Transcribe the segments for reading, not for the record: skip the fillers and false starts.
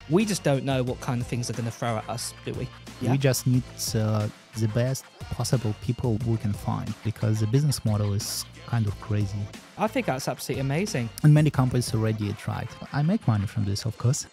We just don't know what kind of things are going to throw at us, do we? Yeah. We just need the best possible people we can find, because the business model is kind of crazy. I think that's absolutely amazing. And many companies already tried. I make money from this, of course.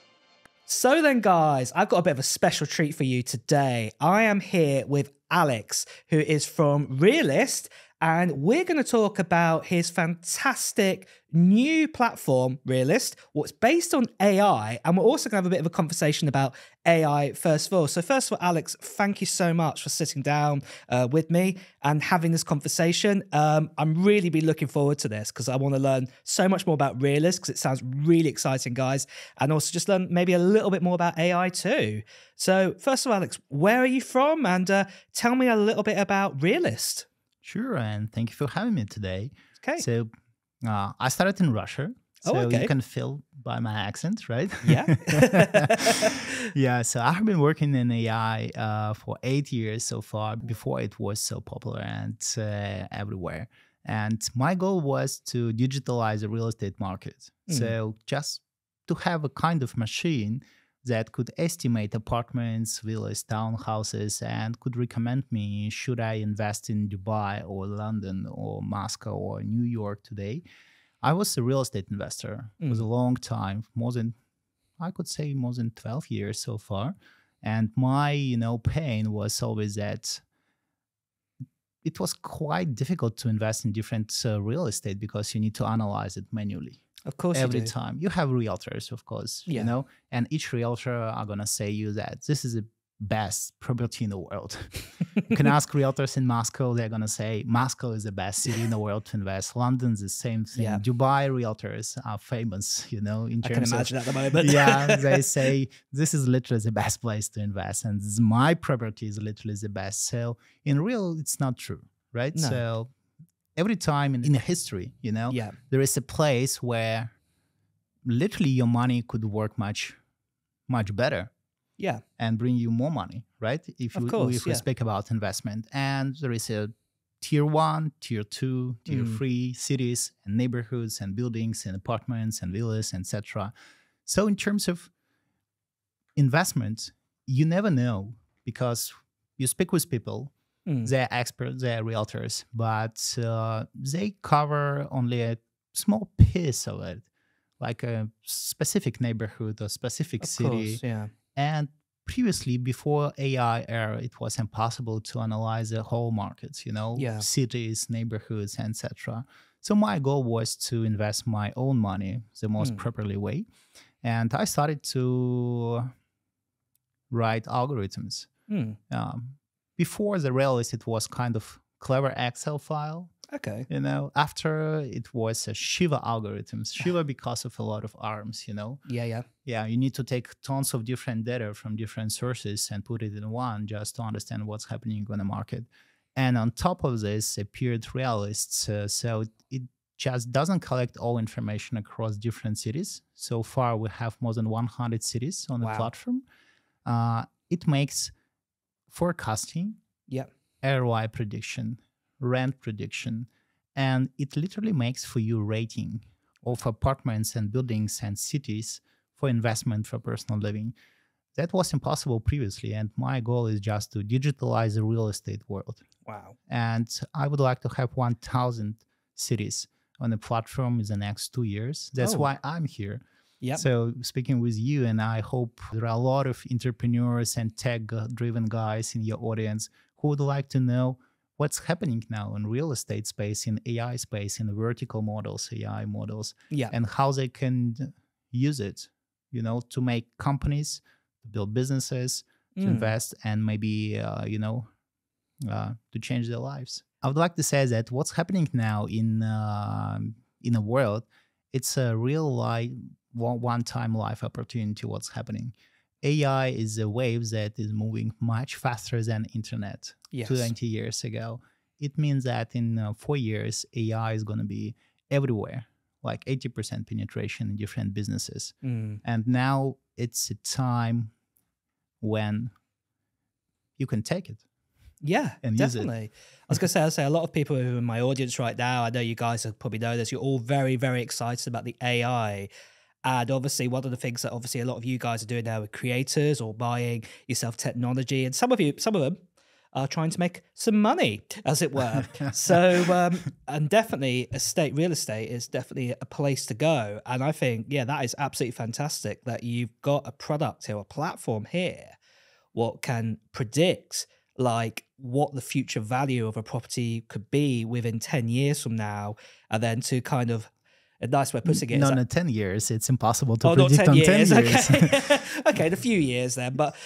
So then, guys, I've got a bit of a special treat for you today. I am here with Alex, who is from Realist, and we're going to talk about his fantastic new platform, Realist, what's based on AI, and we're also going to have a bit of a conversation about AI first of all. So first of all, Alex, thank you so much for sitting down with me and having this conversation. I'm really be looking forward to this because I want to learn so much more about Realist, because it sounds really exciting, guys, and also just learn maybe a little bit more about AI too. So first of all, Alex, where are you from? And tell me a little bit about Realist. Sure, and thank you for having me today. Okay. So I started in Russia, so okay. you can feel by my accent, right? Yeah. Yeah, so I have been working in AI for 8 years so far, before it was so popular and everywhere. And my goal was to digitalize the real estate market. So just to have a kind of machine that could estimate apartments, villas, townhouses, and could recommend me, should I invest in Dubai or London or Moscow or New York today. I was a real estate investor for a long time, I could say more than 12 years so far. And my, pain was always that it was quite difficult to invest in different real estate, because you need to analyze it manually. Of course, every time you have realtors, of course, and each realtor are gonna say you that this is the best property in the world. You can ask realtors in Moscow; they're gonna say Moscow is the best city in the world to invest. London's the same thing. Yeah. Dubai realtors are famous, in terms I can imagine at the moment. Yeah, they say this is literally the best place to invest, and my property is literally the best. So in real, it's not true, right? No. So every time in history, there is a place where literally your money could work much, much better. Yeah. And bring you more money, right? If we speak about investment. And there is a tier 1, tier 2, tier 3 cities and neighborhoods and buildings and apartments and villas, etc. So in terms of investment, you never know, because you speak with people. They're experts, they're realtors, but they cover only a small piece of it, like a specific neighborhood or specific city. Course, yeah. And previously, before AI era, it was impossible to analyze the whole markets, cities, neighborhoods, etc. So my goal was to invest my own money the most properly way. And I started to write algorithms. Before the Realist, it was kind of clever Excel file. Okay. After it was a Shiva algorithms. Shiva because of a lot of arms, Yeah. Yeah, you need to take tons of different data from different sources and put it in one just to understand what's happening on the market. And on top of this appeared Realists. So it just doesn't collect all information across different cities. So far, we have more than 100 cities on the platform. It makes forecasting, ROI prediction, rent prediction, and it literally makes for you rating of apartments and buildings and cities for investment for personal living. That was impossible previously, and my goal is just to digitalize the real estate world. Wow. And I would like to have 1,000 cities on the platform in the next 2 years. That's why I'm here. Yep. So speaking with you, and I hope there are a lot of entrepreneurs and tech-driven guys in your audience who would like to know what's happening now in real estate space, in AI space, in vertical models, AI models, and how they can use it, to make companies, to build businesses, to invest, and maybe, to change their lives. I would like to say that what's happening now in the world, it's a real one-time life opportunity. What's happening? AI is a wave that is moving much faster than internet 20 years ago. It means that in 4 years, AI is going to be everywhere, like 80% penetration in different businesses. And now it's a time when you can take it. Yeah, and definitely. Use it. I was going to say a lot of people who are in my audience right now, I know you guys probably know this, you're all very, very excited about the AI. And obviously, one of the things that obviously a lot of you guys are doing now with creators or buying yourself technology, and some of them are trying to make some money, as it were. So, and definitely real estate is definitely a place to go. And I think, yeah, that is absolutely fantastic that you've got a product here, a platform here, what can predict like what the future value of a property could be within 10 years from now. And then to kind of, a nice way of putting it No, is no, 10 years. It's impossible to oh, not predict 10 on years. 10 years. Okay. Okay, in a few years then, but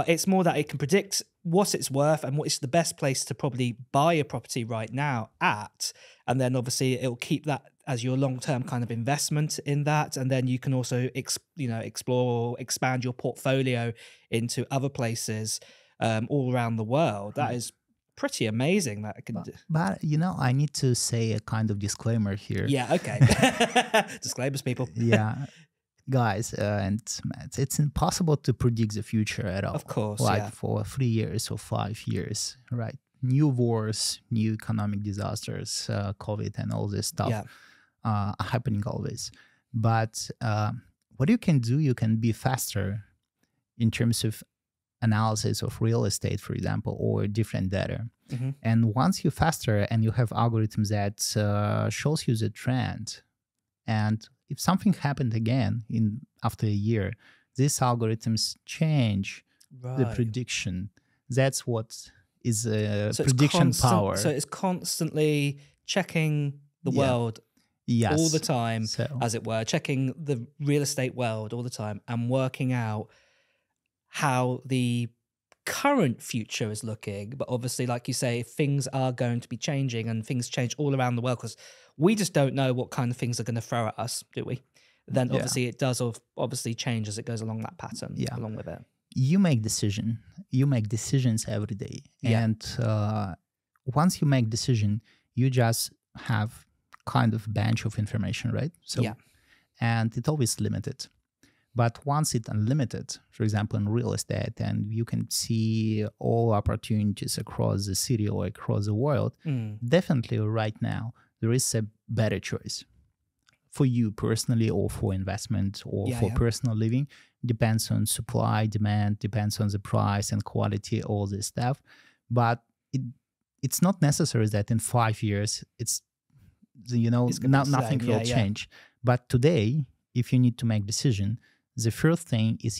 it's more that it can predict what it's worth and what is the best place to probably buy a property right now at. And then obviously it'll keep that as your long-term kind of investment in that. And then you can also, explore or expand your portfolio into other places all around the world. That is pretty amazing that it can do. But I need to say a kind of disclaimer here. Yeah, okay. Disclaimers, people. Yeah, guys, and it's impossible to predict the future at all. Of course, like yeah. for 3 years or 5 years, right? New wars, new economic disasters, COVID, and all this stuff are happening always. But what you can do, you can be faster in terms of analysis of real estate, for example, or different data. Mm-hmm. And once you're faster and you have algorithms that shows you the trend, and if something happened again after a year, these algorithms change the prediction. That's what is prediction power. So it's constantly checking the world all the time, as it were, checking the real estate world all the time and working out how the current future is looking. But obviously, like you say, things are going to be changing and things change all around the world because we just don't know what kind of things are going to throw at us, do we? Then obviously it does obviously change as it goes along that pattern along with it. You make decisions every day. And once you make decision, you just have kind of bench of information, right? So, and it's always limited. But once it's unlimited, for example, in real estate, and you can see all opportunities across the city or across the world, definitely right now, there is a better choice for you personally or for investment or for personal living. Depends on supply, demand, depends on the price and quality, all this stuff. But it's not necessary that in 5 years, nothing will change. But today, if you need to make decision, the first thing is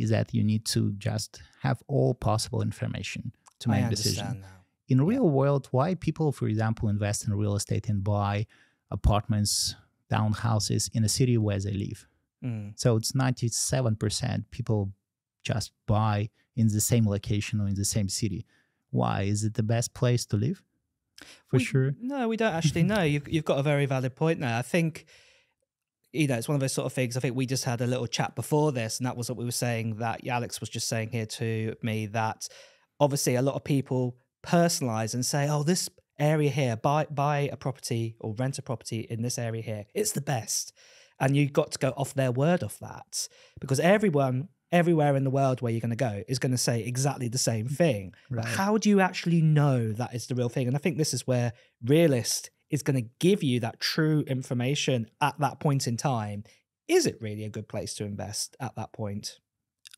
that you need to just have all possible information to make decision. Now. In real world, why people, for example, invest in real estate and buy apartments, townhouses in a city where they live. So it's 97% people just buy in the same location or in the same city. Why? Is it the best place to live? Sure. No, we don't actually know. You've got a very valid point there. I think, it's one of those sort of things. I think we just had a little chat before this, and that was what we were saying, that Alex was just saying here to me, that obviously a lot of people personalize and say, oh, this area here, buy a property or rent a property in this area here. It's the best. And you've got to go off their word of that, because everyone, everywhere in the world where you're going to go is going to say exactly the same thing. Right. But how do you actually know that is the real thing? And I think this is where Realist is going to give you that true information at that point in time. Is it really a good place to invest at that point?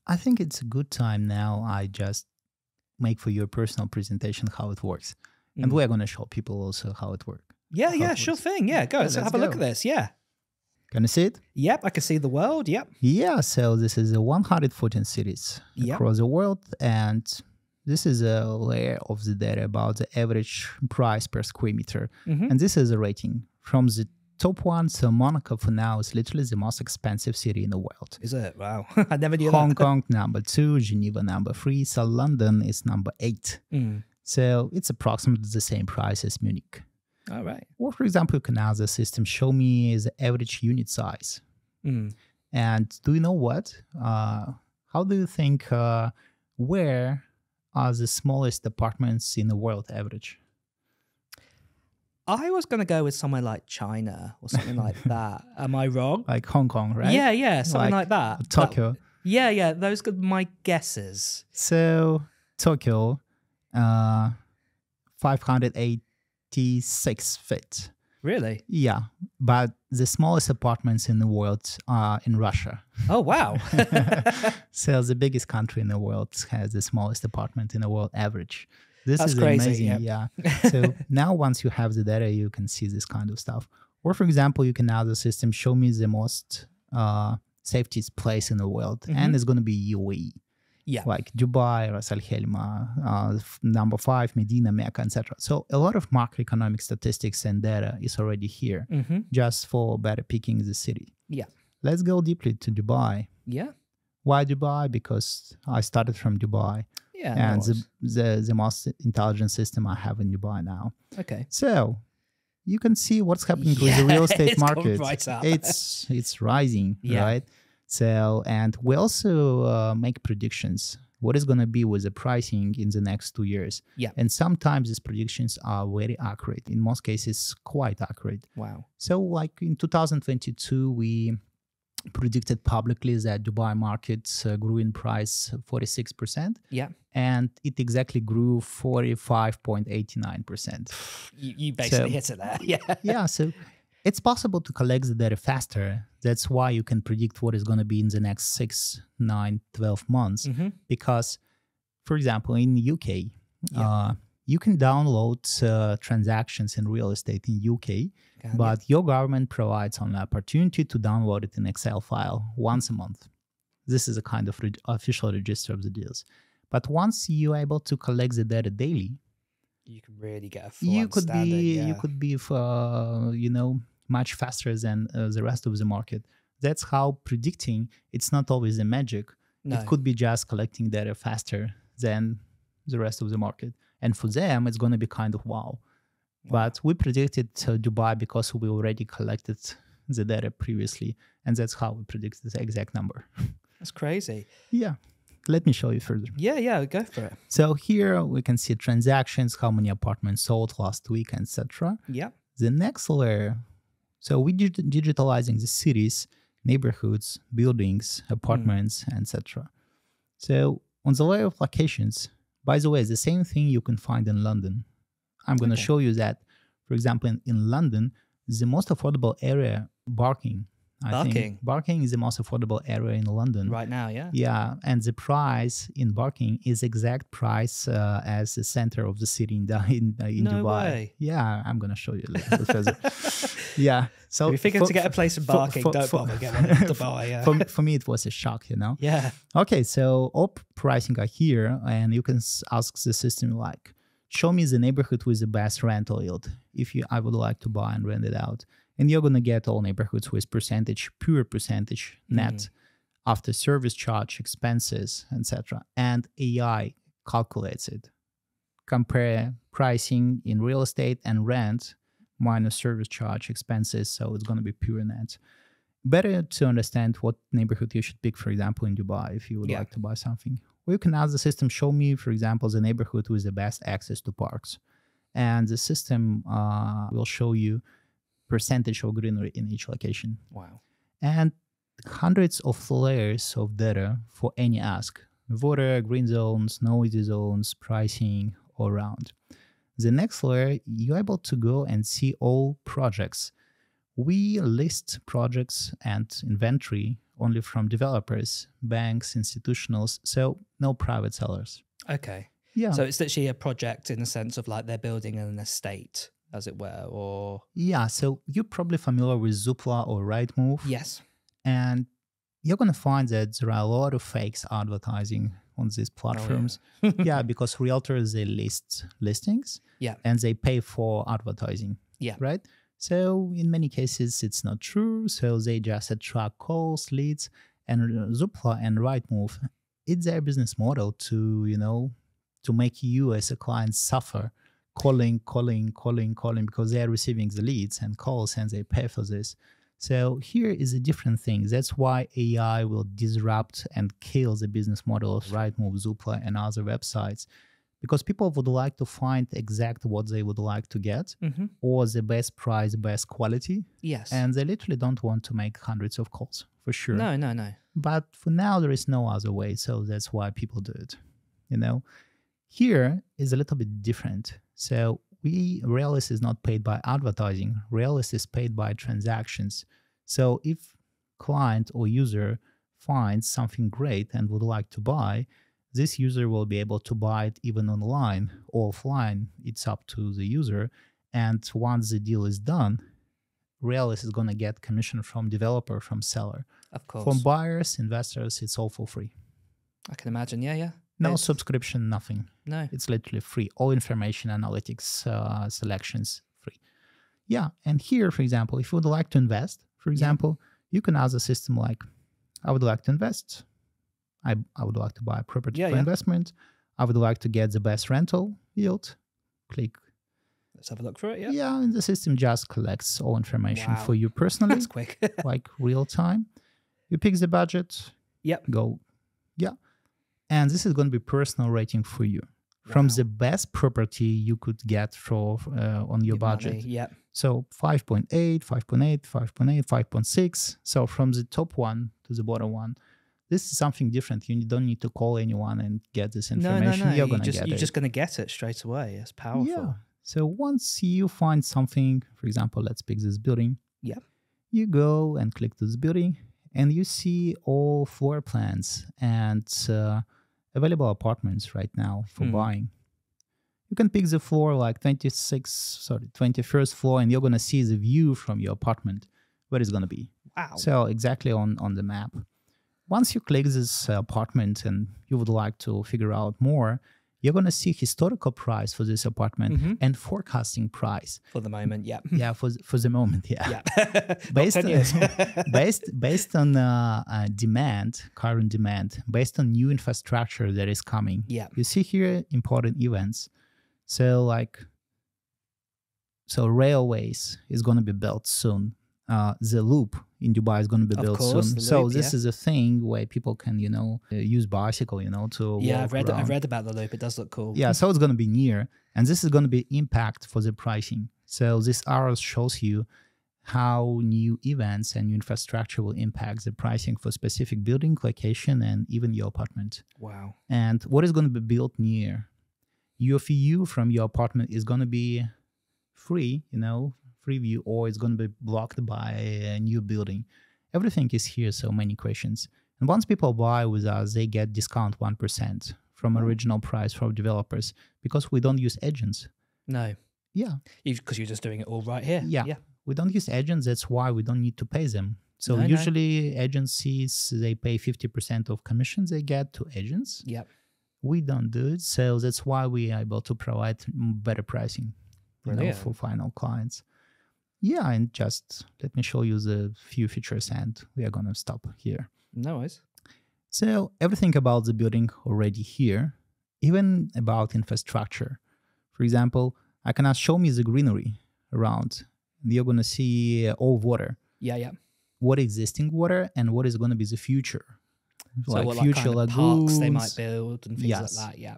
I think it's a good time now. I just make for your personal presentation how it works. And we're going to show people also how it works. Yeah, sure thing. Yeah, go. Let's have a look at this. Yeah. Can you see it? Yep, I can see the world. Yep. Yeah, so this is 114 cities across the world. And this is a layer of the data about the average price per square meter. And this is a rating from the top one. So Monaco for now is literally the most expensive city in the world. Is it? Wow. I never knew Hong that. Kong number 2, Geneva number 3. So London is number 8. So it's approximately the same price as Munich. All right. Or for example, you can ask the system, show me the average unit size. And do you know what? How do you think, where are the smallest apartments in the world average? I was going to go with somewhere like China or something like that. Am I wrong? Like Hong Kong, right? Yeah, something like that. Tokyo. Yeah, those are my guesses. So Tokyo, 586 feet. Really? Yeah, but the smallest apartments in the world are in Russia. Oh, wow. So the biggest country in the world has the smallest apartment in the world average. This That's is crazy, amazing. yeah. So now once you have the data, you can see this kind of stuff. Or for example, you can ask the system, show me the most safest place in the world. And it's going to be UAE. Yeah. Like Dubai, Ras Al Khaimah, number 5, Medina, Mecca, etc. So a lot of macroeconomic statistics and data is already here, just for better picking the city. Yeah. Let's go deeply to Dubai. Yeah. Why Dubai? Because I started from Dubai. Yeah. And no the most intelligent system I have in Dubai now. Okay. So you can see what's happening with the real estate it's gone market. right up. It's rising, right? So, and we also make predictions. What is going to be with the pricing in the next 2 years? Yeah. And sometimes these predictions are very accurate. In most cases, quite accurate. Wow. So like in 2022, we predicted publicly that Dubai market grew in price 46%. Yeah. And it exactly grew 45.89%. You basically hit it there. Yeah. Yeah. So it's possible to collect the data faster. That's why you can predict what is going to be in the next 6, 9, 12 months. Because, for example, in the UK, you can download transactions in real estate in UK, but your government provides an opportunity to download it in Excel file once a month. This is a kind of official register of the deals. But once you're able to collect the data daily, you can really get a full understanding. You could be much faster than the rest of the market. That's how predicting, it's not always a magic. No. It could be just collecting data faster than the rest of the market. And for them, it's going to be kind of wow. But we predicted Dubai because we already collected the data previously. And that's how we predicted the exact number. That's crazy. Yeah. Let me show you further. Yeah, go for it. So here we can see transactions, how many apartments sold last week, etc. Yeah. The next layer, so we digitalizing the cities, neighborhoods, buildings, apartments, etc. So on the layer of locations, by the way, it's the same thing you can find in London. I'm going to show you that, for example, in London, the most affordable area, Barking. I think Barking is the most affordable area in London. Right now, yeah. Yeah, and the price in Barking is exact price as the center of the city in Dubai. Way. Yeah, I'm going to show you a little bit further. Yeah. So if you're thinking to get a place in Barking, don't bother, get one in Dubai. Yeah. For me, it was a shock, Yeah. Okay, so all pricing are here, and you can ask the system like, show me the neighborhood with the best rental yield if I would like to buy and rent it out. And you're going to get all neighborhoods with pure percentage net after service charge, expenses, etc. And AI calculates it. Compare pricing in real estate and rent minus service charge, expenses. So it's going to be pure net. Better to understand what neighborhood you should pick, for example, in Dubai, if you would like to buy something. Or you can ask the system, show me, for example, the neighborhood with the best access to parks. And the system will show you percentage of greenery in each location. Wow. And hundreds of layers of data for any ask. Water, green zones, noisy zones, pricing, all around. The next layer, you're able to go and see all projects. We list projects and inventory only from developers, banks, institutionals, so no private sellers. Okay. Yeah. So it's literally a project in the sense of like they're building an estate, as it were, or... Yeah, so you're probably familiar with Zoopla or Rightmove. Yes. And you're going to find that there are a lot of fakes advertising on these platforms. Oh, yeah, because realtors, they list listings and they pay for advertising. Yeah. Right? So in many cases, it's not true. So they just attract calls, leads, and Zoopla and Rightmove, it's their business model to, to make you as a client suffer calling because they are receiving the leads and calls and they pay for this. So here is a different thing. That's why AI will disrupt and kill the business model of Rightmove, Zoopla, and other websites, because people would like to find exact what they would like to get or the best price, best quality. Yes. And they literally don't want to make hundreds of calls, for sure. No. But for now, there is no other way. So that's why people do it. Here is a little bit different. So Realist is not paid by advertising. Realist is paid by transactions. So if client or user finds something great and would like to buy, this user will be able to buy it even online or offline. It's up to the user. And once the deal is done, Realist is going to get commission from developer, from seller. Of course. From buyers, investors, it's all for free. I can imagine. Yeah. No subscription, nothing. No. It's literally free. All information, analytics, selections, free. Yeah. And here, for example, if you would like to invest, for example, you can ask the system like, I would like to invest. I would like to buy a property for investment. I would like to get the best rental yield. Click. Let's have a look for it. Yeah. And the system just collects all information for you personally. That's quick. Like real time. You pick the budget. Yep. Go. Yeah. And this is going to be personal rating for you from the best property you could get for on your budget. Yeah. So 5.8, 5.8, 5.8, 5.6. So from the top one to the bottom one, this is something different. You don't need to call anyone and get this information. No. You're going to get it. You're just going to get it straight away. It's powerful. Yeah. So once you find something, for example, let's pick this building. Yeah. You go and click this building and you see all floor plans and available apartments right now for buying. You can pick the floor like 21st floor, and you're going to see the view from your apartment, where it's going to be. Wow. So exactly on the map. Once you click this apartment and you would like to figure out more, you're going to see historical price for this apartment and forecasting price. For the moment, yeah. Yeah, for the moment, yeah. Based on demand, current demand, based on new infrastructure that is coming. Yeah. You see here important events. So railways is going to be built soon. The loop in Dubai is going to be built soon. So this is a thing where people can, use bicycle, to walk I've around. read about the loop. It does look cool. Yeah, so it's going to be near, and this is going to be impact for the pricing. So this arrow shows you how new events and new infrastructure will impact the pricing for specific building, location, and even your apartment. Wow. And what is going to be built near? Your view from your apartment is going to be free, free view, or it's going to be blocked by a new building. Everything is here, so many questions. And once people buy with us, they get discount 1% from original price for developers because we don't use agents. No. Yeah. Because you're just doing it all right here. Yeah. We don't use agents. That's why we don't need to pay them. So usually agencies, they pay 50% of commissions they get to agents. Yep. We don't do it. So that's why we are able to provide better pricing for final clients. Yeah, and just let me show you the few features and we are going to stop here. No worries. So everything about the building already here, even about infrastructure. For example, I can ask, show me the greenery around. You're going to see all water. Yeah. What existing water and what is going to be the future. So like future kind of lagoons, parks they might build and things like that, yeah.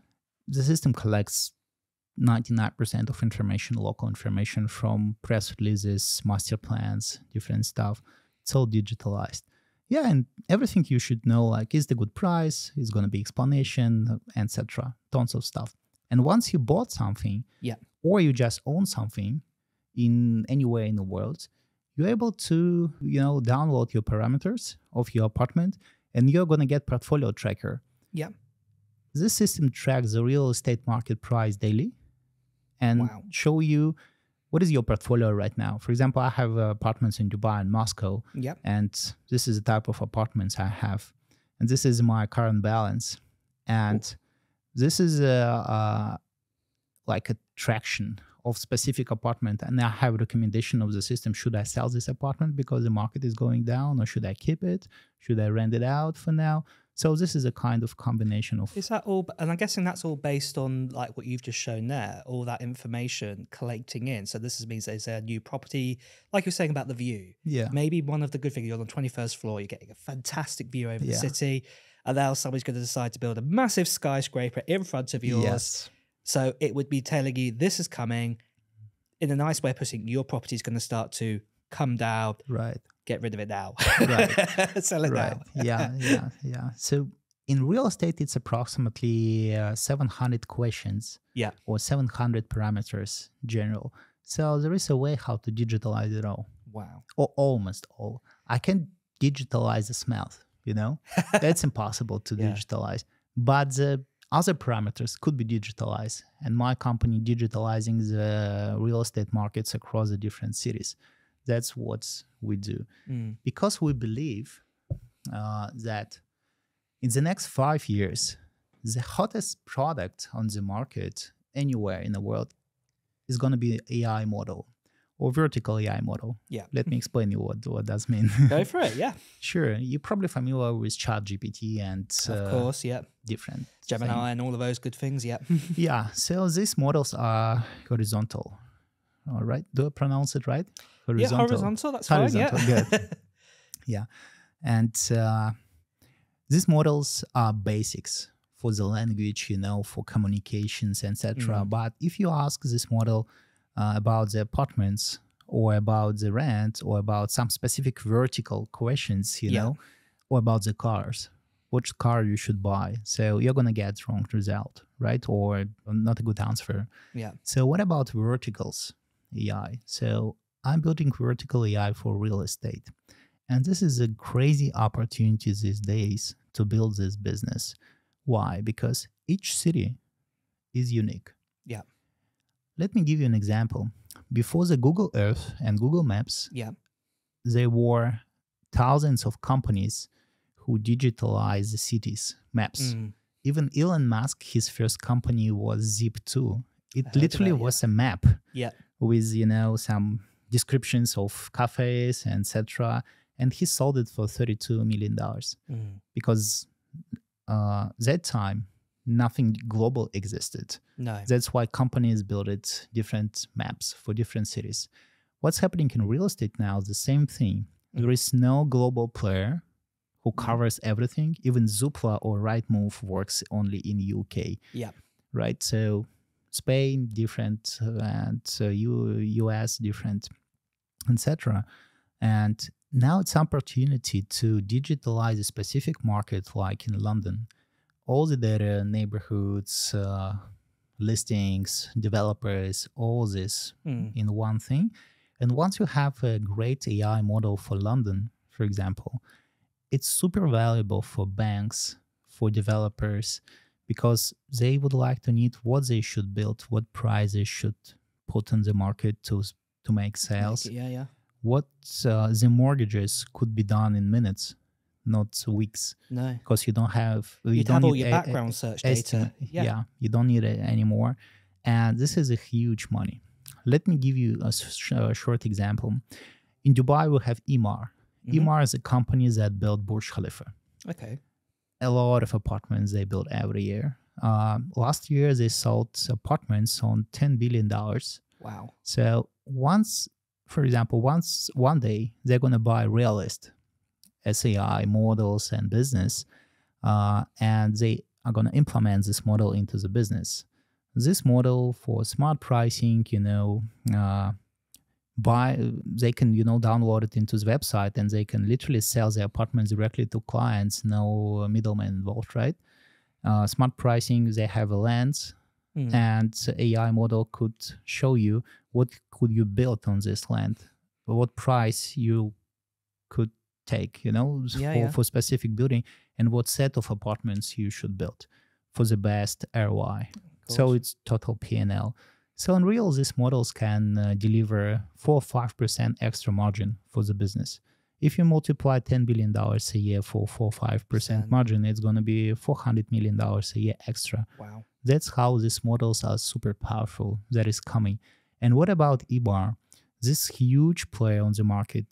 The system collects 99% of information, local information from press releases, master plans, different stuff. It's all digitalized. Yeah, and everything you should know, like is the good price, is going to be explanation, etc. Tons of stuff. And once you bought something, or you just own something in anywhere in the world, you're able to, download your parameters of your apartment, and you're going to get portfolio tracker. Yeah. This system tracks the real estate market price daily and show you what is your portfolio right now. For example, I have apartments in Dubai and Moscow, and this is the type of apartments I have. And this is my current balance. And this is like a traction of specific apartment. And I have a recommendation of the system. Should I sell this apartment because the market is going down, or should I keep it? Should I rent it out for now? So this is a kind of combination of... Is that all? And I'm guessing that's all based on like what you've just shown there, all that information collecting in. So this means there's a new property, like you're saying about the view. Yeah. Maybe one of the good things, you're on the 21st floor, you're getting a fantastic view over the city. And now somebody's going to decide to build a massive skyscraper in front of yours. Yes. So it would be telling you this is coming. In a nice way of putting, your property is going to start to come down. Right. Get rid of it now. Right. Sell it now. Yeah. So in real estate, it's approximately 700 questions Yeah. or 700 parameters general. So there is a way how to digitalize it all, Wow. or almost all. I can digitalize the smell, that's impossible to Yeah. digitalize. But the other parameters could be digitalized. And my company digitalizing the real estate markets across the different cities. That's what we do. Because we believe that in the next 5 years, the hottest product on the market anywhere in the world is going to be AI model or vertical AI model. Yeah. Let me explain you what does mean. Go for it. Yeah. Sure. You're probably familiar with ChatGPT and Of course. Yeah. different Gemini and all of those good things. Yeah. Yeah. So these models are horizontal. All right. Do I pronounce it right? Horizontal. Yeah, horizontal. That's horizontal, fine. Yeah. Good. Yeah. And these models are basics for the language, for communications, etc. But if you ask this model about the apartments or about the rent or about some specific vertical questions, or about the cars, which car you should buy, so you're going to get wrong result, right? Or not a good answer. Yeah. So what about verticals AI? So I'm building vertical AI for real estate. And this is a crazy opportunity these days to build this business. Why? Because each city is unique. Yeah. Let me give you an example. Before the Google Earth and Google Maps, there were thousands of companies who digitalized the cities' maps. Even Elon Musk, his first company was Zip2. It literally was a map with, some descriptions of cafes, etc. And he sold it for $32 million because that time, nothing global existed. No. That's why companies built different maps for different cities. What's happening in real estate now is the same thing. There is no global player who covers everything. Even Zoopla or Rightmove works only in UK. Yeah. Right? So Spain different and US different, etc. And now it's opportunity to digitalize a specific market like in London. All the data, neighborhoods, listings, developers, all this in one thing. And once you have a great AI model for London, for example, it's super valuable for banks, for developers, because they would like to need what they should build, what price they should put on the market to make sales. What the mortgages could be done in minutes, not weeks. No, because you don't have. You'd have all your background search data. Yeah, you don't need it anymore, and this is a huge money. Let me give you a short example. In Dubai, we have Emaar. Emaar is a company that built Burj Khalifa. Okay. A lot of apartments they build every year. Last year, they sold apartments on $10 billion. Wow. So for example, one day they're going to buy Realist, SAI models and business, and they are going to implement this model into the business. This model for smart pricing, they can download it into the website and they can literally sell their apartments directly to clients, no middleman involved, right? Smart pricing, they have a lens, and the AI model could show you what could you build on this land, what price you could take, for specific building, and what set of apartments you should build for the best ROI. So it's total P&L. So in real, these models can deliver 4 or 5% extra margin for the business. If you multiply $10 billion a year for 4 or 5% margin, it's going to be $400 million a year extra. Wow. That's how these models are super powerful that is coming. And what about Emaar? This huge player on the market,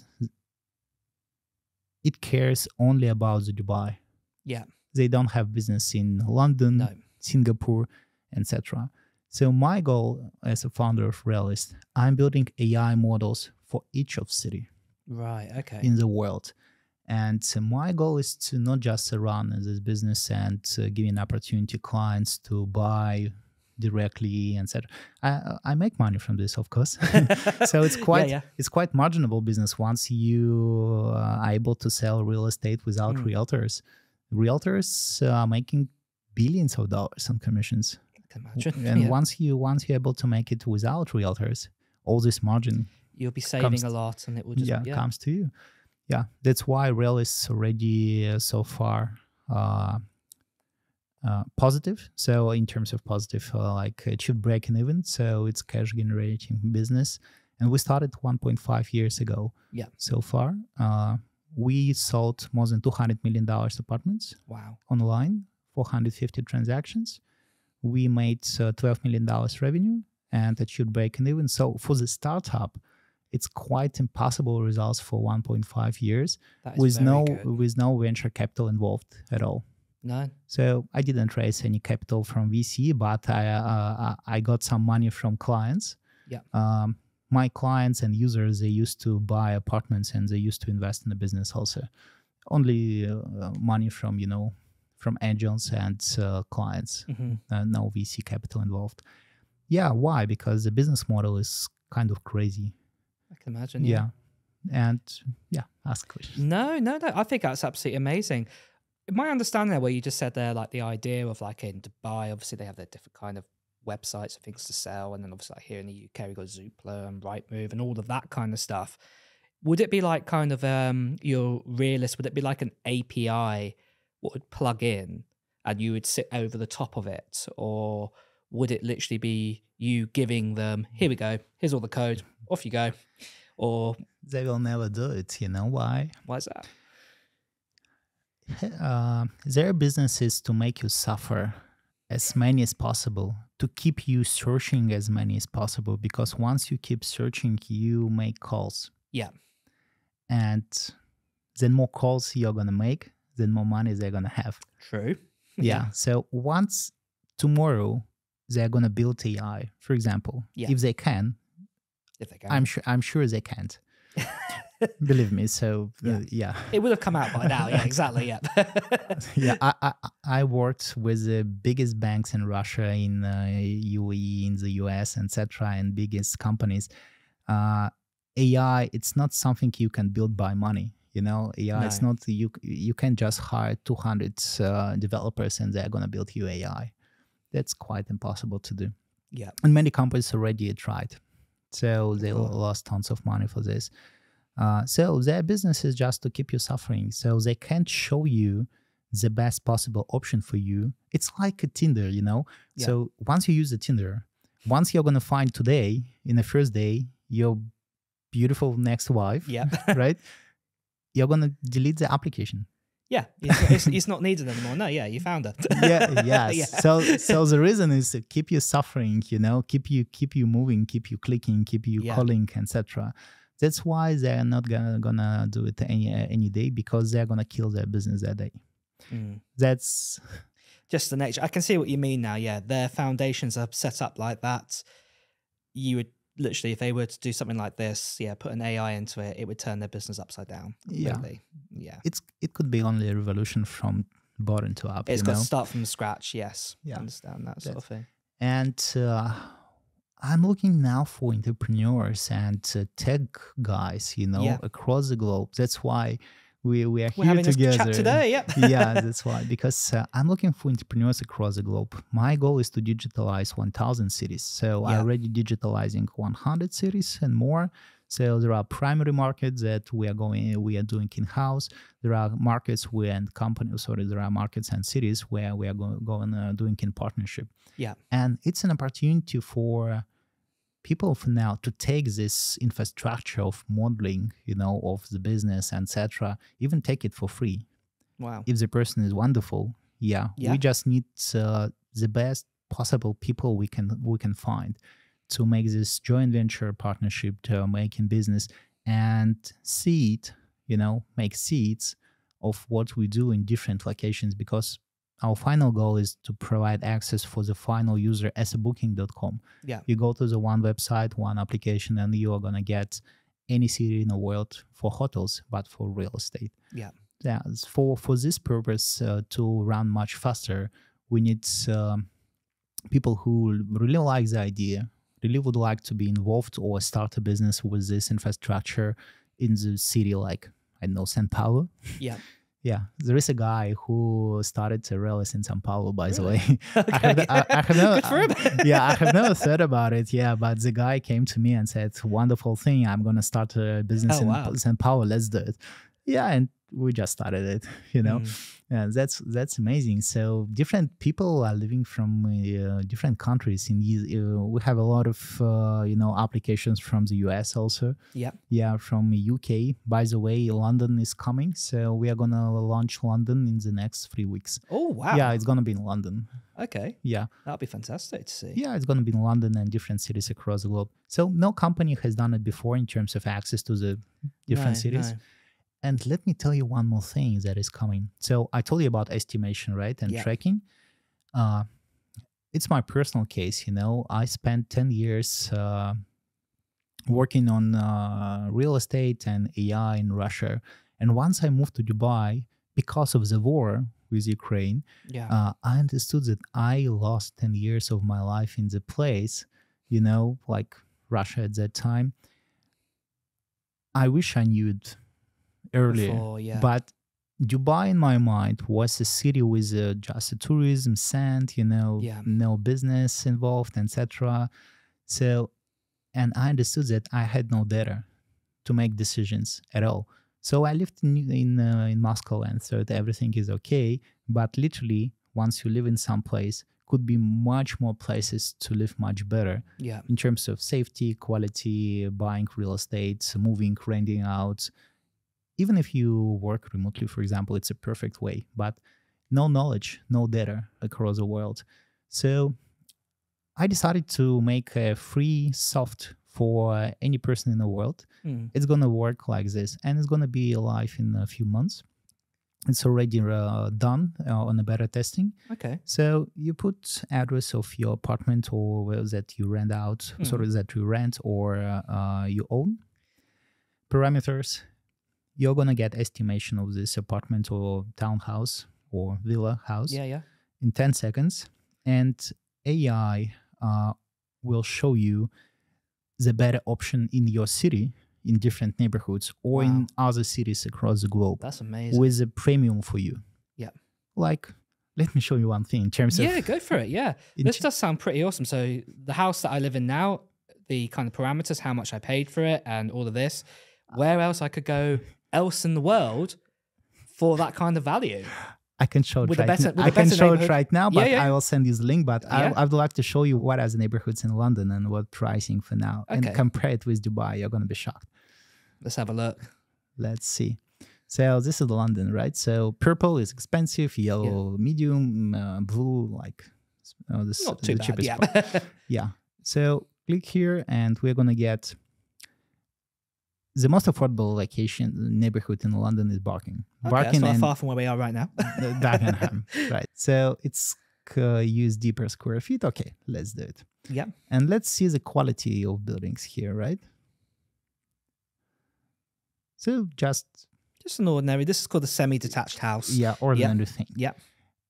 it cares only about the Dubai. Yeah. They don't have business in London, Singapore, etc. So my goal as a founder of Realist, I'm building AI models for each of city. Right, okay. In the world. And my goal is to not just run this business and give an opportunity to clients to buy directly, etc. I make money from this, of course. So it's quite it's quite marginable business once you are able to sell real estate without realtors, realtors are making billions of dollars on commissions. I can imagine. And once you're able to make it without realtors, all this margin you'll be saving a lot, and it will just comes to you. Yeah, that's why Real is already so far positive. So in terms of positive, like it should break even. So it's cash generating business. And we started 1.5 years ago. Yeah. So far, we sold more than $200 million apartments. Wow. Online, 450 transactions. We made $12 million revenue, and it should break even. So for the startup, it's quite impossible results for 1.5 years with no venture capital involved at all. No. So I didn't raise any capital from VC, but I got some money from clients. Yeah. My clients and users, they used to buy apartments and they used to invest in the business also. Only money from from angels and clients. No VC capital involved. Yeah, why? Because the business model is kind of crazy. I can imagine. Yeah. And ask questions. No. I think that's absolutely amazing. My understanding there, where you just said there, like the idea of like in Dubai, obviously they have their different kind of websites and things to sell, and then obviously like here in the UK we've got Zoopla and Rightmove and all of that kind of stuff. Would it be like kind of your Realist? Would it be like an API what would plug in and you would sit over the top of it, or would it literally be you giving them, here we go, here's all the code, off you go? Or they will never do it. You know why? Why is that? Their business is to make you suffer as many as possible, to keep you searching as many as possible, because once you keep searching, you make calls. Yeah. And then more calls you're going to make, then more money they're going to have. True. Yeah. So once tomorrow they're going to build AI, for example, if they can, I'm sure they can't. Believe me. So it would have come out by now. Yeah, exactly. Yeah. Yeah. I worked with the biggest banks in Russia, in UAE, in the US, etc., and biggest companies. AI, it's not something you can build by money. AI, it's not you can just hire 200 developers and they're gonna build you AI. That's quite impossible to do. Yeah. And many companies already tried, so they lost tons of money for this. So their business is just to keep you suffering. So they can't show you the best possible option for you. It's like a Tinder, Yeah. So once you use the Tinder, once you're gonna find today, in the first day, your beautiful next wife, right? You're gonna delete the application. Yeah, it's not needed anymore. No, you found her. Yeah. So the reason is to keep you suffering, keep you moving, keep you clicking, keep you calling, etc. That's why they're not gonna do it any day, because they're gonna kill their business that day. That's just the nature. I can see what you mean now. Yeah, their foundations are set up like that. You would literally, if they were to do something like this, put an AI into it, it would turn their business upside down. Completely. Yeah. It could be only a revolution from bottom to up. It's got to start from scratch. Yes. Yeah. I understand that sort of thing. And I'm looking now for entrepreneurs and tech guys, across the globe. That's why we're here having together. This chat today. Yep. Yeah, that's why. Because I'm looking for entrepreneurs across the globe. My goal is to digitalize 1,000 cities. So I'm already digitalizing 100 cities and more. So there are primary markets that we are doing in-house. There are markets there are markets and cities where we are doing in partnership. Yeah. And it's an opportunity for people for now to take this infrastructure of modeling, of the business, etc., even take it for free. Wow. If the person is wonderful, we just need the best possible people we can find to make this joint venture partnership, to making business and make seeds of what we do in different locations, because our final goal is to provide access for the final user as a booking.com. Yeah. You go to the one website, one application, and you are going to get any city in the world for hotels, but for real estate. Yeah. Yeah. For this purpose, to run much faster, we need people who really like the idea, really would like to be involved or start a business with this infrastructure in the city, like, I don't know, São Paulo. Yeah. Yeah, there is a guy who started a Realist in São Paulo, by the Really? way. Okay. I have no, Good for him. yeah, I have never thought about it. Yeah, but the guy came to me and said, "Wonderful thing! I'm gonna start a business Oh, in wow. São Paulo. Let's do it." Yeah, and we just started it. You know, Mm. yeah, that's amazing. So different people are living from different countries. In these, we have a lot of applications from the US also. Yeah. Yeah, from UK. By the way, London is coming, so we are gonna launch London in the next 3 weeks. Oh, wow. Yeah, it's gonna be in London. Okay. Yeah, That'll be fantastic to see. yeah, it's gonna be in London and different cities across the globe. So no company has done it before in terms of access to the different No, cities. no. And let me tell you one more thing that is coming. So I told you about estimation, right, and Yeah. tracking. It's my personal case. I spent 10 years working on real estate and AI in Russia. And once I moved to Dubai, because of the war with Ukraine, Yeah. I understood that I lost 10 years of my life in the place, like Russia at that time. I wish I knew it earlier, Before, yeah. but Dubai in my mind was a city with just a tourism, sand, Yeah. no business involved, etc. So, and I understood that I had no data to make decisions at all. So I lived in Moscow and thought everything is okay. But literally, once you live in some place, could be much more places to live much better Yeah. in terms of safety, quality, buying real estate, moving, renting out. Even if you work remotely, for example, it's a perfect way. But no knowledge, no data across the world. So I decided to make a free soft for any person in the world. Mm. It's going to work like this, and it's going to be live in a few months. It's already done on a beta testing. Okay. So you put address of your apartment or that you rent out, sorry, that you rent or you own. Parameters. You're going to get estimation of this apartment or townhouse or villa house Yeah. in 10 seconds. And AI will show you the better option in your city, in different neighborhoods, or in other cities across the globe. That's amazing. With a premium for you. Yeah. Like, let me show you one thing in terms of... Yeah, go for it. Yeah. This does sound pretty awesome. So the house that I live in now, the kind of parameters, how much I paid for it and all of this, where else I could go else in the world for that kind of value? I can show it With a right better- now. with a I can better show it neighborhood. right now, but Yeah. I will send you the link. But Yeah. I would like to show you what are the neighborhoods in London and what pricing for now. Okay. And compare it with Dubai. You're going to be shocked. Let's have a look. Let's see. So this is London, right? So purple is expensive, yellow medium, blue like this Not too the bad. cheapest Yeah. part. Yeah. So click here, and we're gonna get the most affordable location neighborhood in London is Barking. Okay, Barking that's not and far from where we are right now. Dagenham, right? So it's USD per square feet. Okay, let's do it. Yeah. And let's see the quality of buildings here, right? So just an ordinary. This is called a semi-detached house. ordinary thing. Yeah.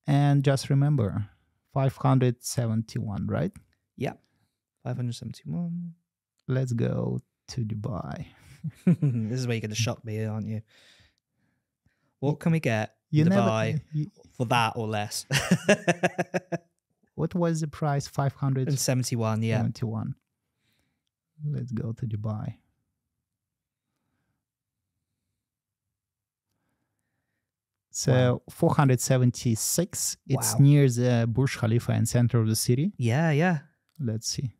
And just remember, 571, right? Yeah. 571. Let's go to Dubai. This is where you're going to shock me, aren't you? What can we get in Dubai for that or less? What was the price? 571. 71, yeah. Let's go to Dubai. So 476. It's Wow. near the Burj Khalifa and center of the city. Yeah. Let's see.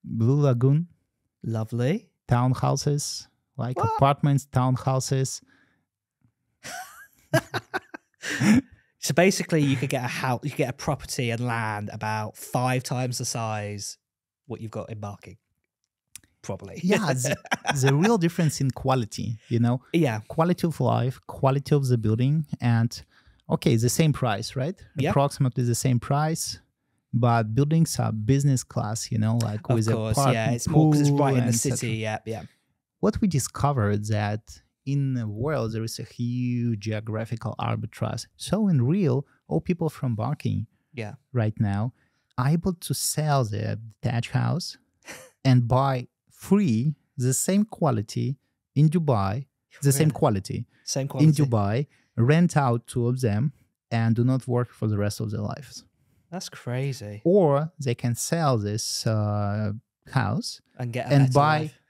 Blue Lagoon, Lovely. townhouses, like What? apartments, townhouses. So basically, you could get a house, you could get a property and land about 5 times the size what you've got in Barking. Probably. Yeah, the real difference in quality, Yeah. quality of life, quality of the building, and okay, the same price, right? Yeah. Approximately the same price, but buildings are business class, like Of with course, a yeah. It's more because it's right in the et cetera. city. Yeah. What we discovered that in the world there is a huge geographical arbitrage. So in real, all people from Barking Yeah. right now are able to sell their detached house and buy the same quality in Dubai, the same Really? quality Same quality. in Dubai, rent out two of them, and do not work for the rest of their lives. That's crazy. Or they can sell this house And get a and better buy life.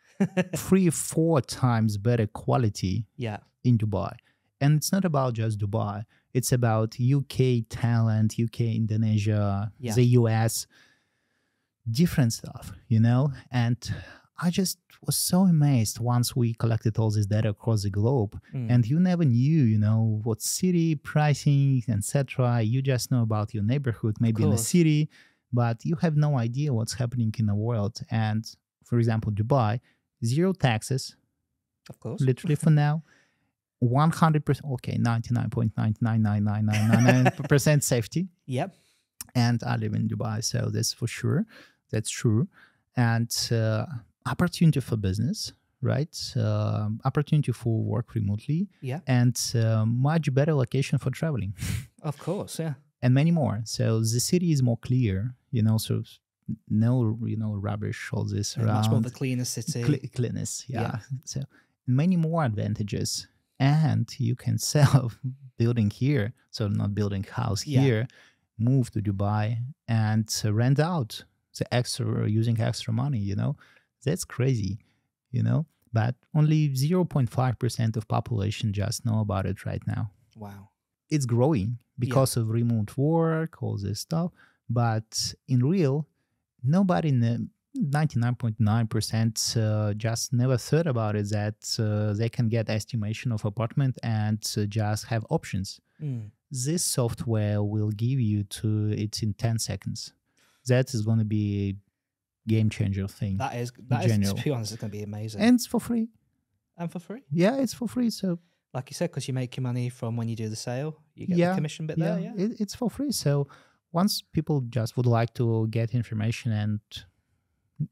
3-4 times better quality Yeah. in Dubai. And it's not about just Dubai. It's about UK, Thailand, UK, Indonesia, Yeah. the US, different stuff, you know? And I just was so amazed once we collected all this data across the globe. And you never knew, you know, what city, pricing, etc. You just know about your neighborhood, maybe in a city, but you have no idea what's happening in the world. And for example, Dubai, 0 taxes, Of course. literally for now. 100%, okay, 99.99999% safety. Yep. And I live in Dubai, so that's for sure. That's true. And opportunity for business, right? Opportunity for work remotely. Yeah. And much better location for traveling. Of course, yeah. And many more. So the city is more clear, you know, so no, you know, rubbish, all this around. Much more of a cleaner city. Cleanness, yeah. So many more advantages. And you can sell building here, so not building house here, move to Dubai and rent out the extra, using extra money, you know. That's crazy, you know. But only 0.5% of population just know about it right now. Wow. It's growing because of remote work, all this stuff. But in real, nobody in the 99.9% just never thought about it, that they can get estimation of apartment and just have options. This software will give you to it in 10 seconds. That is going to be a game changer thing. That is, to be honest, it's going to be amazing. And it's for free. And for free? Yeah, it's for free. So, like you said, because you make your money from when you do the sale, you get the commission bit there. Yeah, it's for free. So once people just would like to get information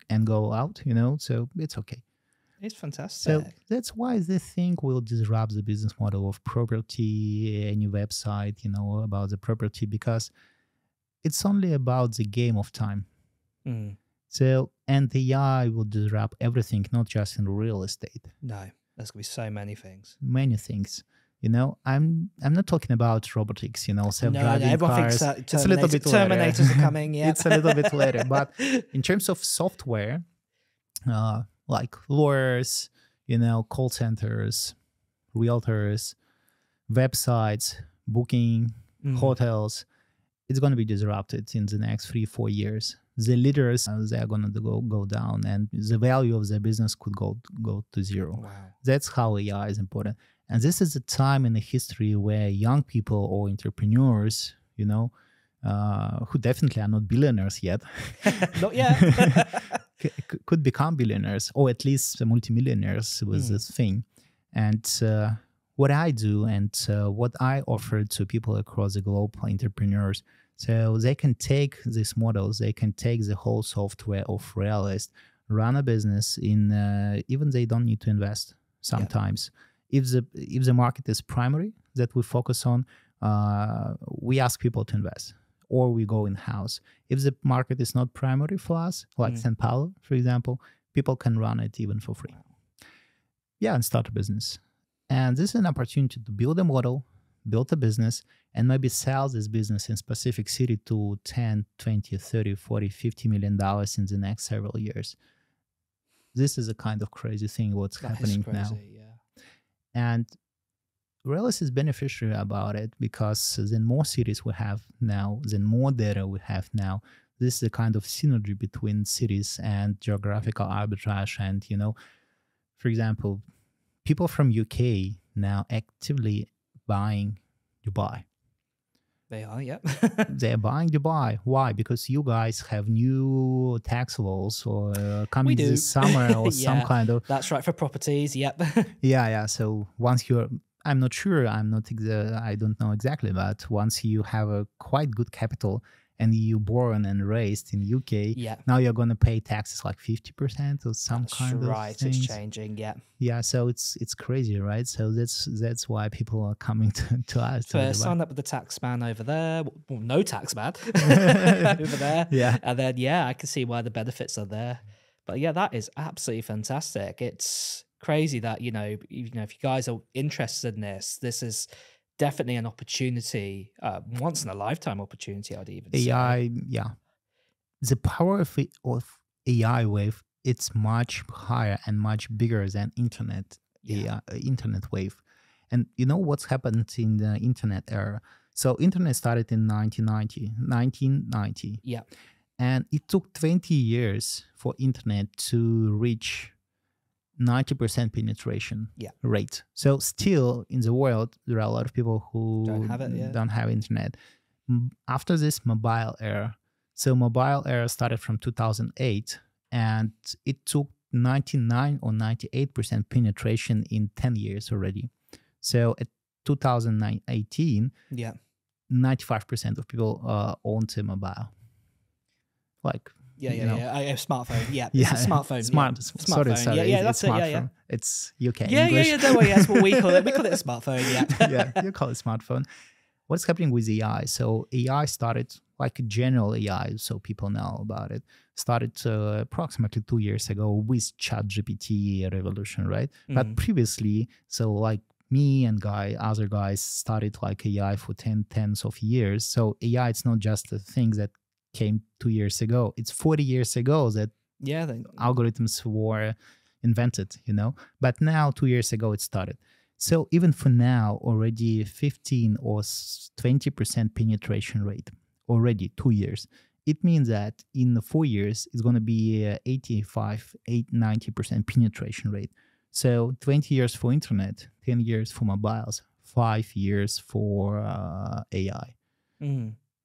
and go out, you know, so it's okay. It's fantastic. So that's why this thing will disrupt the business model of property, any website, you know, about the property, because it's only about the game of time. So, and the AI will disrupt everything, not just in real estate. No, there's going to be so many things. Many things. You know, I'm not talking about robotics, you know, self-driving cars. Thinks it's a little bit Terminators later. are coming, yeah. It's a little bit later. But in terms of software, like lawyers, you know, call centers, realtors, websites, booking, hotels, it's going to be disrupted in the next 3-4 years. The leaders, they are going to go down, and the value of their business could go to zero. Wow. That's how AI is important. And this is a time in the history where young people or entrepreneurs, you know, who definitely are not billionaires yet, not yet, could become billionaires, or at least multimillionaires with this thing. And what I do and what I offer to people across the globe, entrepreneurs, so they can take these models, they can take the whole software of Realist, run a business in, even they don't need to invest sometimes. If the market is primary that we focus on, we ask people to invest, or we go in-house. If the market is not primary for us, like São Paulo, for example, people can run it even for free. Yeah, and start a business. And this is an opportunity to build a model, build a business, and maybe sell this business in specific city to 10, 20, 30, 40, $50 million in the next several years. This is a kind of crazy thing what's happening now. And Realist is beneficiary about it, because the more cities we have now, the more data we have now. This is a kind of synergy between cities and geographical arbitrage. And, you know, for example, people from UK now actively buying Dubai. They are, yep. They're buying Dubai. Why? Because you guys have new tax laws or coming this summer or some kind of... That's right, for properties, yep. Yeah. So once you're... I'm not sure, I don't know exactly, but once you have a quite good capital and you born and raised in UK, now you're going to pay taxes like 50% or some kind of right, things. It's changing, Yeah, so it's crazy, right? So that's why people are coming to us. So sign up with the tax man over there. Well, no tax man over there. Yeah. And then, I can see why the benefits are there. But yeah, that is absolutely fantastic. It's crazy that, you know, if you guys are interested in this is definitely an opportunity, once in a lifetime opportunity, I'd even say. AI, yeah. The power of AI wave, it's much higher and much bigger than internet internet wave. And you know what's happened in the internet era? So internet started in 1990. Yeah. And it took 20 years for internet to reach 90% penetration rate. So still in the world, there are a lot of people who don't have internet. After this mobile era, so mobile era started from 2008, and it took 99 or 98% penetration in 10 years already. So at 2018, 95% of people owned a mobile. Like, a smartphone. It's a smartphone. Smartphone. Sorry. That's it. It's UK English. Don't worry. That's what we call it. We call it a smartphone. Yeah, you call it smartphone. What's happening with AI? So AI started like a general AI, so people know about it. Started approximately 2 years ago with ChatGPT revolution, right? But previously, so like me and other guys started like AI for tens of years. So AI, it's not just a thing that came 2 years ago. It's 40 years ago that algorithms were invented, But now, 2 years ago, it started. So even for now, already 15 or 20% penetration rate, already 2 years. It means that in 4 years, it's going to be 85, 90% penetration rate. So 20 years for internet, 10 years for mobiles, 5 years for AI.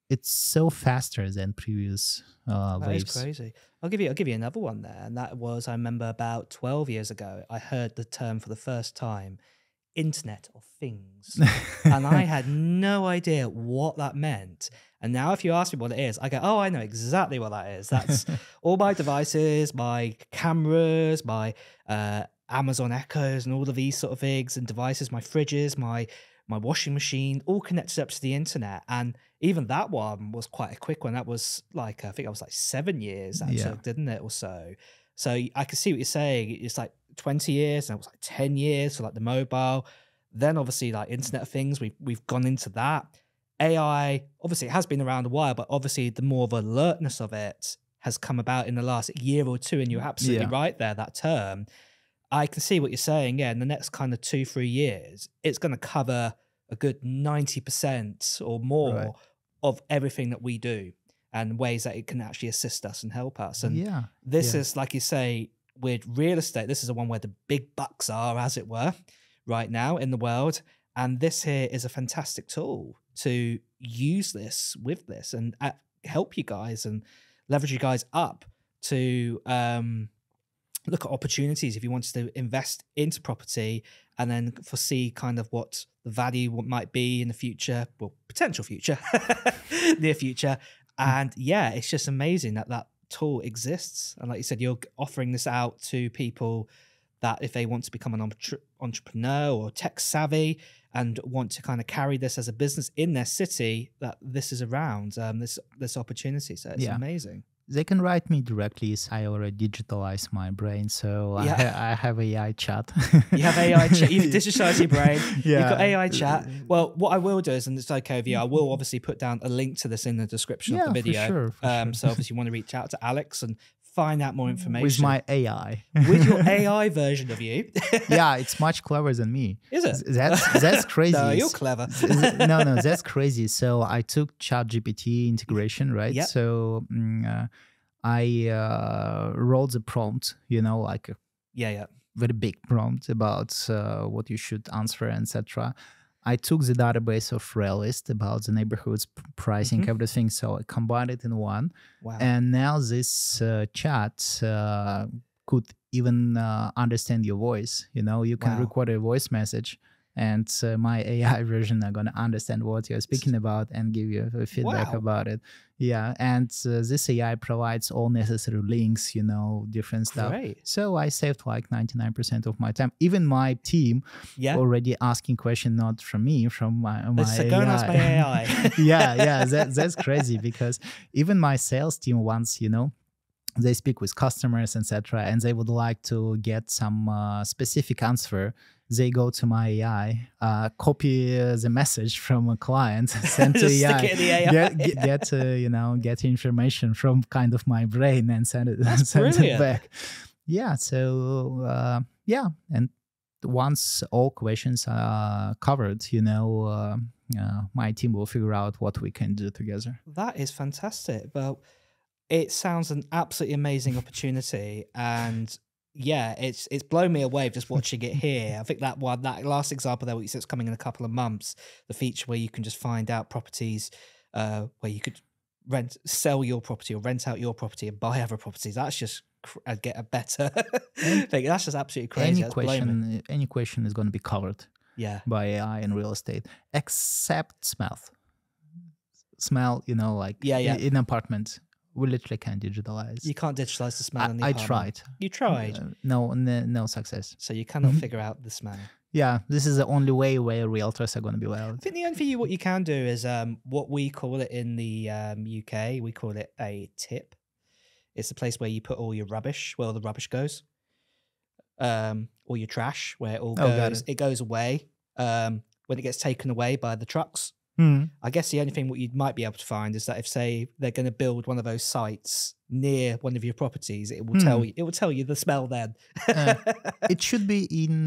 It's so faster than previous waves. That is crazy. I'll give you another one there, and that was, I remember about 12 years ago, I heard the term for the first time, Internet of Things, and I had no idea what that meant. And now, if you ask me what it is, I go, "Oh, I know exactly what that is. That's all my devices, my cameras, my Amazon Echoes, and all of these sort of things and devices, my fridges, my washing machine, all connected up to the internet." And even that one was quite a quick one. That was like, I think it was like 7 years that took, didn't it, or so? So I can see what you're saying. It's like 20 years, and it was like 10 years for like the mobile. Then obviously like Internet of Things, we've gone into that. AI, obviously it has been around a while, but obviously the more of alertness of it has come about in the last year or two. And you're absolutely right there, that term. I can see what you're saying. Yeah, in the next kind of 2-3 years, it's going to cover a good 90% or more of everything that we do, and ways that it can actually assist us and help us. And this is, like you say, with real estate, this is the one where the big bucks are, as it were, right now in the world. And this here is a fantastic tool to use this with this and help you guys and leverage you guys up to look at opportunities if you wanted to invest into property and then foresee kind of what the value might be in the future, well, potential future, near future. And yeah, it's just amazing that that tool exists. And like you said, you're offering this out to people that if they want to become an entrepreneur or tech savvy and want to kind of carry this as a business in their city, that this is around, this opportunity. So it's amazing. They can write me directly. I already digitalized my brain, so I have AI chat. You have AI chat. You've digitalized your brain. You've got AI chat. Well, what I will do is, and it's okay with you, I will obviously put down a link to this in the description of the video. For sure. So obviously you want to reach out to Alex and find out more information. With my AI. With your AI version of you. Yeah, it's much cleverer than me. Is it? That's crazy. No, you're clever. No, that's crazy. So I took ChatGPT integration, right? Yep. So I wrote the prompt, like a very big prompt about what you should answer, etc. I took the database of Realist about the neighborhoods, pricing, everything. So I combined it in one. Wow. And now this chat could even understand your voice. You can record a voice message, and my AI version are going to understand what you're speaking about and give you feedback about it. Yeah, and this AI provides all necessary links, different stuff. Great. So I saved like 99% of my time. Even my team already asking questions, not from me, from my AI. Go and ask my AI. yeah, that's crazy, because even my sales team once, they speak with customers, etc., and they would like to get some specific answer they go to my AI, copy the message from a client, send to Just AI, stick it in the AI. get information from kind of my brain and send it That's send it brilliant. back. Yeah. So and once all questions are covered, my team will figure out what we can do together. That is fantastic. Well, it sounds an absolutely amazing opportunity, and yeah, it's blown me away just watching it here. I think that last example there, what you said, it's coming in a couple of months. The feature where you can just find out properties, where you could sell your property or rent out your property and buy other properties. That's just get a better thing. That's just absolutely crazy. Any question is going to be covered. Yeah. By AI in real estate, except smell. Like in an apartment, we literally can't digitalize. You can't digitalize the smell in the I apartment. tried. You tried? No success. So you cannot figure out the smell. Yeah, this is the only way where realtors are going to be well. I think the only thing what you can do is what we call it in the UK, we call it a tip. It's the place where you put all your rubbish, where all the rubbish goes. Or your trash, where it all goes. It goes away when it gets taken away by the trucks. I guess the only thing what you might be able to find is that if, say, they're going to build one of those sites near one of your properties, it will tell you. It will tell you the smell then. It should be in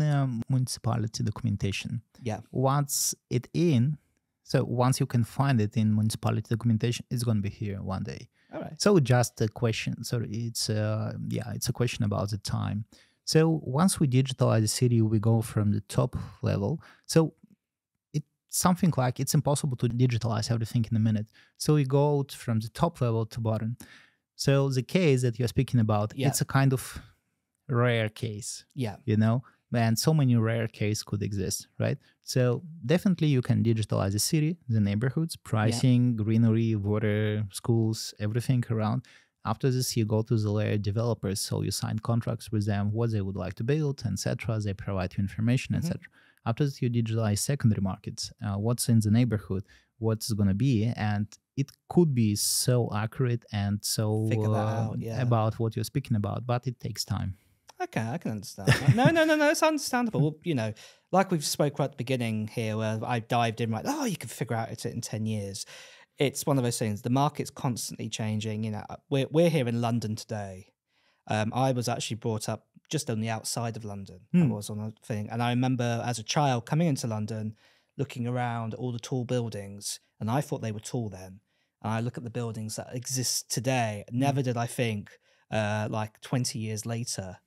municipality documentation. Yeah. Once you can find it in municipality documentation, it's going to be here one day. All right. So just a question. So it's a question about the time. So once we digitalize the city, we go from the top level. So it's something like it's impossible to digitalize everything in a minute. So we go from the top level to bottom. So the case that you're speaking about, it's a kind of rare case. Yeah. And so many rare cases could exist, right? So definitely you can digitalize the city, the neighborhoods, pricing, greenery, water, schools, everything around. After this, you go to the layer developers. So you sign contracts with them, what they would like to build, etc. They provide you information, etc. After this, you digitalize secondary markets, what's in the neighborhood, what's going to be. And it could be so accurate and so about what you're speaking about, but it takes time. Okay, I can understand that. No, it's understandable. Like we've spoke right at the beginning here, where I dived in you can figure out it in 10 years. It's one of those things. The market's constantly changing. We're here in London today. I was actually brought up just on the outside of London. I was on a thing. And I remember as a child coming into London, looking around all the tall buildings, and I thought they were tall then. And I look at the buildings that exist today. Never did I think, 20 years later,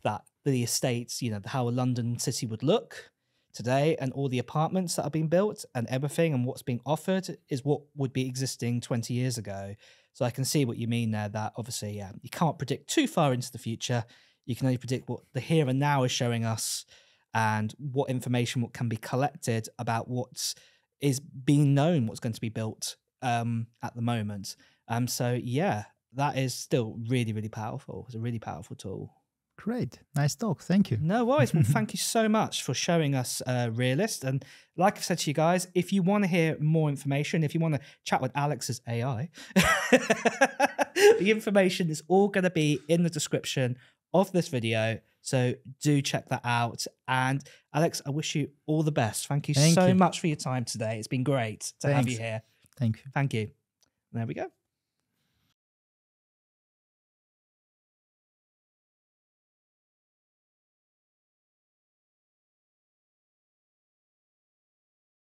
that the estates, how a London city would look today, and all the apartments that are being built and everything and what's being offered is what would be existing 20 years ago. So I can see what you mean there, that obviously, you can't predict too far into the future. You can only predict what the here and now is showing us and what information what can be collected about what is being known, what's going to be built at the moment. So yeah, that is still really, really powerful. It's a really powerful tool. Great. Nice talk. Thank you. No worries. Well, thank you so much for showing us Realist. And like I've said to you guys, if you want to hear more information, if you want to chat with Alex's AI, the information is all going to be in the description of this video. So do check that out. And Alex, I wish you all the best. Thank you so much for your time today. It's been great to have you here. Thank you. Thank you. There we go.